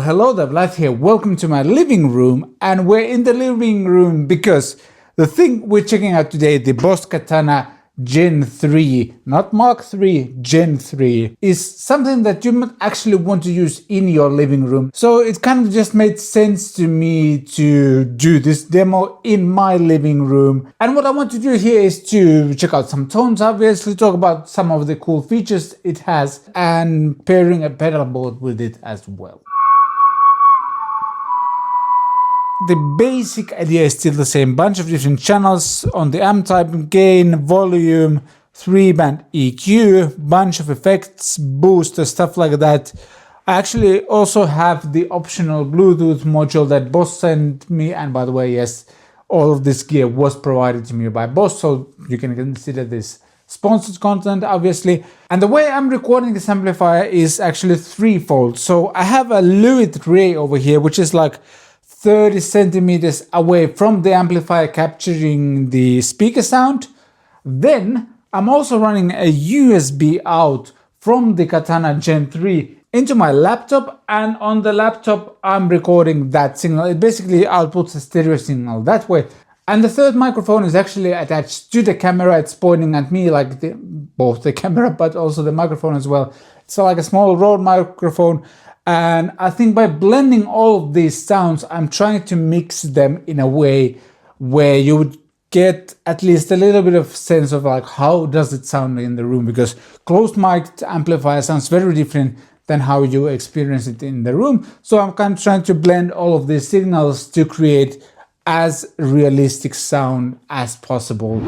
hello there, Vlad here. Welcome to my living room, and we're in the living room because the thing we're checking out today, the BOSS Katana Gen 3, not Mark 3, Gen 3, is something that you might actually want to use in your living room. So it kind of just made sense to me to do this demo in my living room. And what I want to do here is to check out some tones, obviously, talk about some of the cool features it has, and pairing a pedal board with it as well. The basic idea is still the same, bunch of different channels on the amp type, gain, volume, 3-band EQ, bunch of effects, booster, stuff like that. I actually also have the optional Bluetooth module that BOSS sent me, and by the way, yes, all of this gear was provided to me by BOSS, so you can consider this sponsored content, obviously. And the way I'm recording this amplifier is actually threefold. So I have a Louis Ray over here, which is like 30 centimeters away from the amplifier, capturing the speaker sound. Then I'm also running a USB out from the Katana Gen 3 into my laptop, and on the laptop I'm recording that signal. It basically outputs a stereo signal that way. And the third microphone is actually attached to the camera. It's pointing at me like both the camera but also the microphone as well. It's like a small Rode microphone. And I think by blending all of these sounds, I'm trying to mix them in a way where you would get at least a little bit of sense of like how does it sound in the room, because closed mic amplifier sounds very different than how you experience it in the room. So I'm kind of trying to blend all of these signals to create as realistic sound as possible.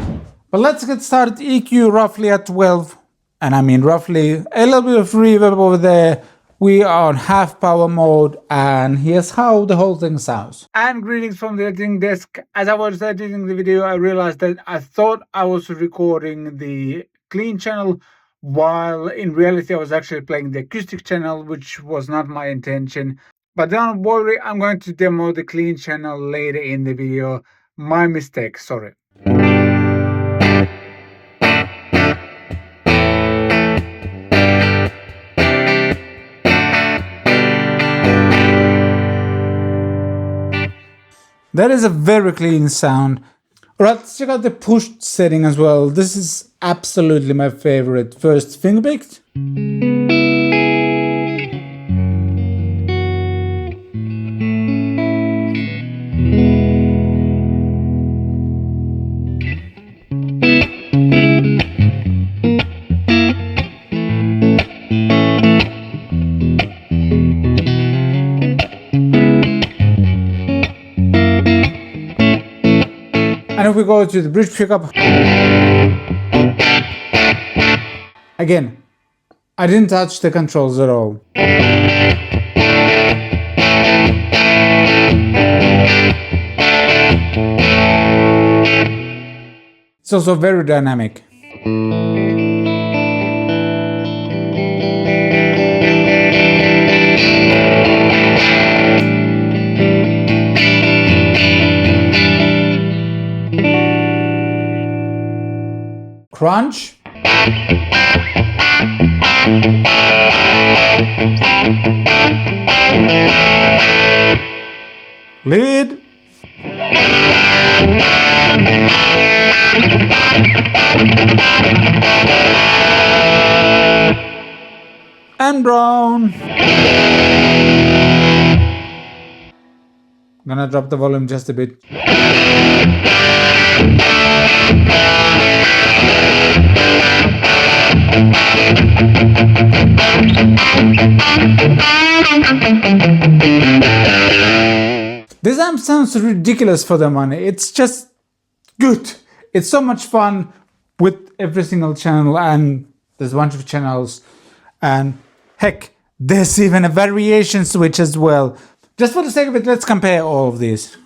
But let's get started. EQ roughly at 12, and I mean roughly, a little bit of reverb over there. We are on half power mode, and here's how the whole thing sounds. And greetings from the editing desk. As I was editing the video, I realized that I thought I was recording the clean channel, while in reality I was actually playing the acoustic channel, which was not my intention. But don't worry, I'm going to demo the clean channel later in the video. My mistake, sorry. That is a very clean sound. Alright, let's check out the push setting as well. This is absolutely my favorite. First, fingerpicked. And if we go to the bridge pickup, again, I didn't touch the controls at all. It's also very dynamic. Crunch. Lead. And brown. I'm gonna drop the volume just a bit. This amp sounds ridiculous for the money. It's just good. It's so much fun with every single channel, and there's a bunch of channels, and heck, there's even a variation switch as well. Just for the sake of it, let's compare all of these.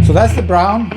So that's the brown.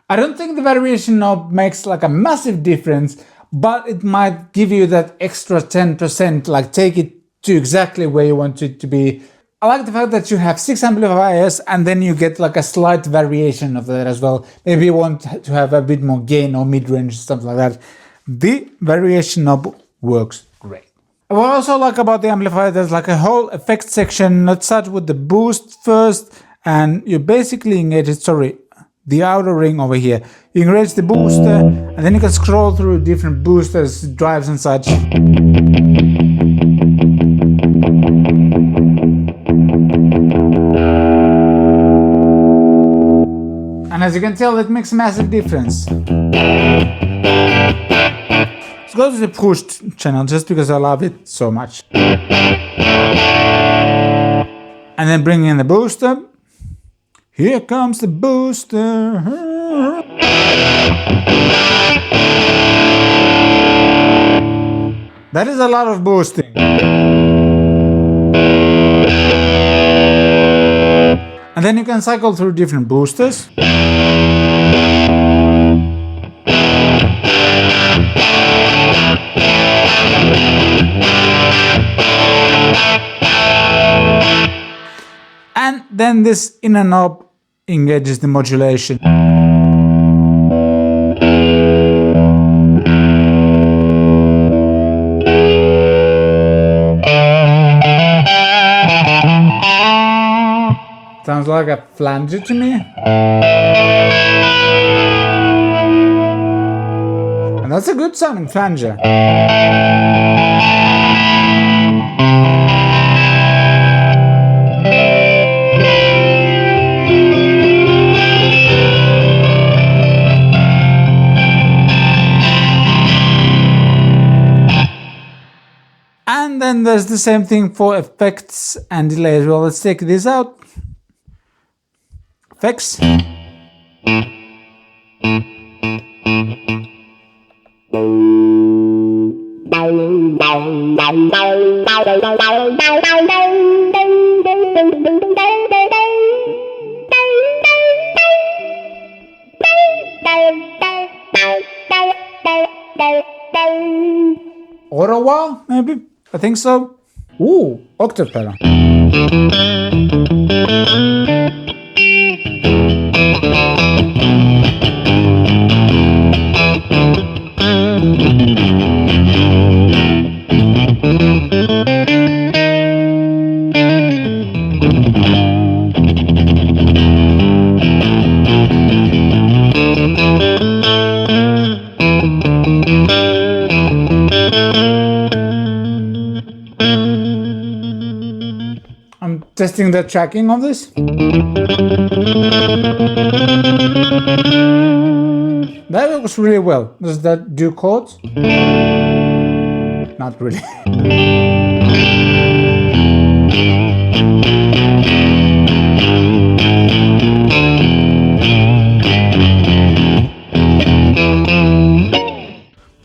I don't think the variation knob makes like a massive difference, but it might give you that extra 10%, like take it to exactly where you want it to be. I like the fact that you have 6 amplifiers and then you get like a slight variation of that as well. Maybe you want to have a bit more gain or mid-range, something like that. The variation knob works great. What I also like about the amplifier, there's like a whole effect section. Let's start with the boost first, and you basically engage it, the outer ring over here. You engage the booster, and then you can scroll through different boosters, drives and such. And as you can tell, it makes a massive difference. Let's go to the push channel just because I love it so much. And then bring in the booster. Here comes the booster. That is a lot of boosting. And then you can cycle through different boosters. And then this inner knob engages the modulation. Sounds like a flanger to me. And that's a good sounding flanger. And then there's the same thing for effects and delay as well. Let's take this out. Effects. Auto wah, maybe? I think so. Ooh, octave pedal. I'm testing the tracking of this. That works really well. Does that do chords? Not really.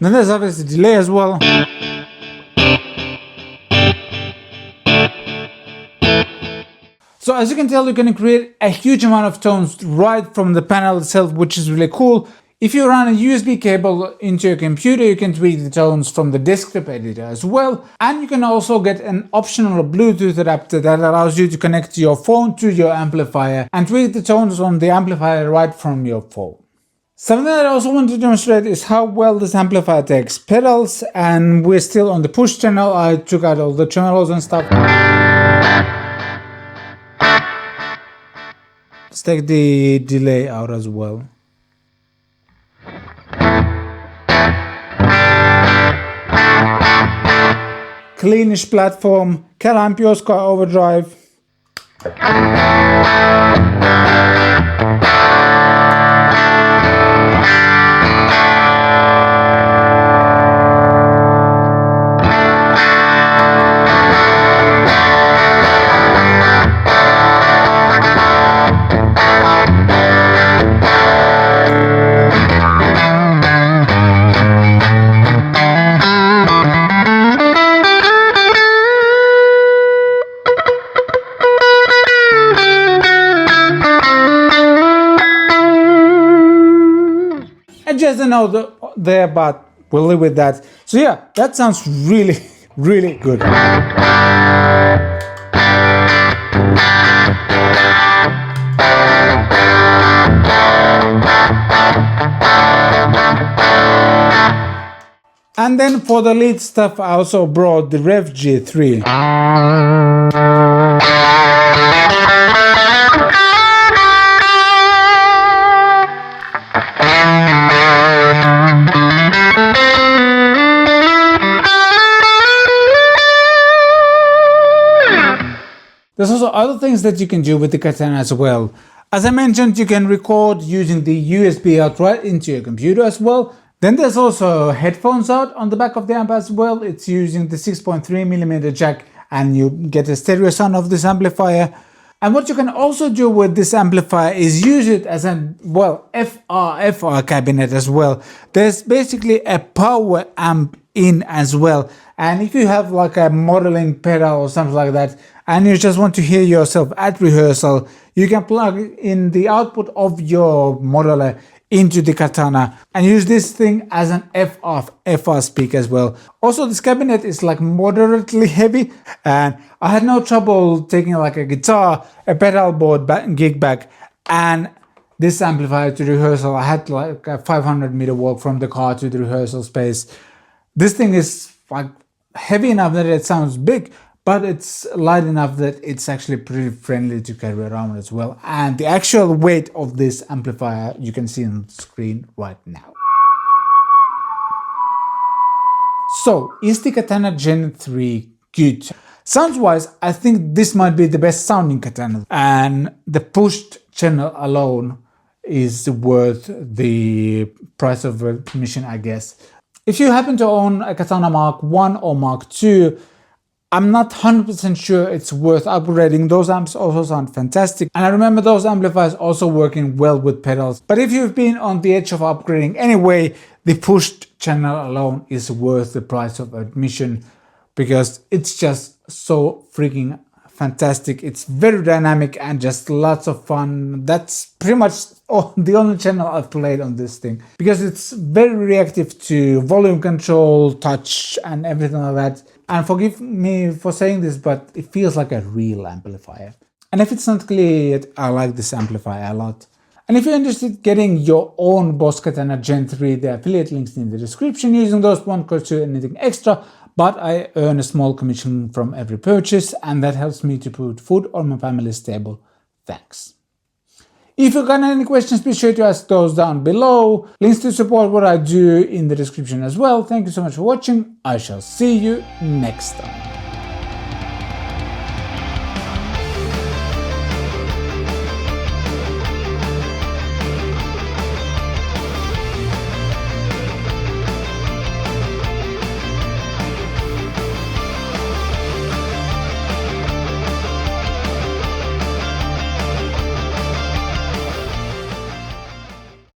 Then there's obviously delay as well. So as you can tell, you can create a huge amount of tones right from the panel itself, which is really cool. If you run a USB cable into your computer, you can tweak the tones from the desktop editor as well. And you can also get an optional Bluetooth adapter that allows you to connect your phone to your amplifier and tweak the tones on the amplifier right from your phone. Something that I also want to demonstrate is how well this amplifier takes pedals, and we're still on the push channel. I took out all the tremolos and stuff. Let's take the delay out as well. Cleanish platform, Calampio Sky Overdrive. note there, but we'll live with that. So yeah, that sounds really, really good. And then for the lead stuff, I also brought the Rev G3. There's also other things that you can do with the Katana as well. As I mentioned, you can record using the USB out right into your computer as well. Then there's also headphones out on the back of the amp as well. It's using the 6.3mm jack and you get a stereo sound of this amplifier. And what you can also do with this amplifier is use it as a, well, FRFR cabinet as well. There's basically a power amp in as well. And if you have like a modeling pedal or something like that, and you just want to hear yourself at rehearsal, you can plug in the output of your modeler into the Katana and use this thing as an FR speaker as well. Also, this cabinet is like moderately heavy, and I had no trouble taking like a guitar, a pedal board, gig bag, and this amplifier to rehearsal. I had like a 500-meter walk from the car to the rehearsal space. This thing is like heavy enough that it sounds big, but it's light enough that it's actually pretty friendly to carry around as well. And the actual weight of this amplifier you can see on the screen right now. So, is the Katana Gen 3 good? Sounds-wise, I think this might be the best sounding Katana, and the pushed channel alone is worth the price of admission, I guess. If you happen to own a Katana Mark 1 or Mark 2, I'm not 100% sure it's worth upgrading. Those amps also sound fantastic. And I remember those amplifiers also working well with pedals. But if you've been on the edge of upgrading anyway, the pushed channel alone is worth the price of admission because it's just so freaking fantastic. It's very dynamic and just lots of fun. That's pretty much the only channel I've played on this thing because it's very reactive to volume control, touch and everything like that. And forgive me for saying this, but it feels like a real amplifier. And if it's not clear yet, I like this amplifier a lot. And if you're interested in getting your own BOSS Katana Gen 3, the affiliate links in the description. Using those won't cost you anything extra, but I earn a small commission from every purchase, and that helps me to put food on my family's table. Thanks. If you've got any questions, be sure to ask those down below. Links to support what I do in the description as well. Thank you so much for watching. I shall see you next time.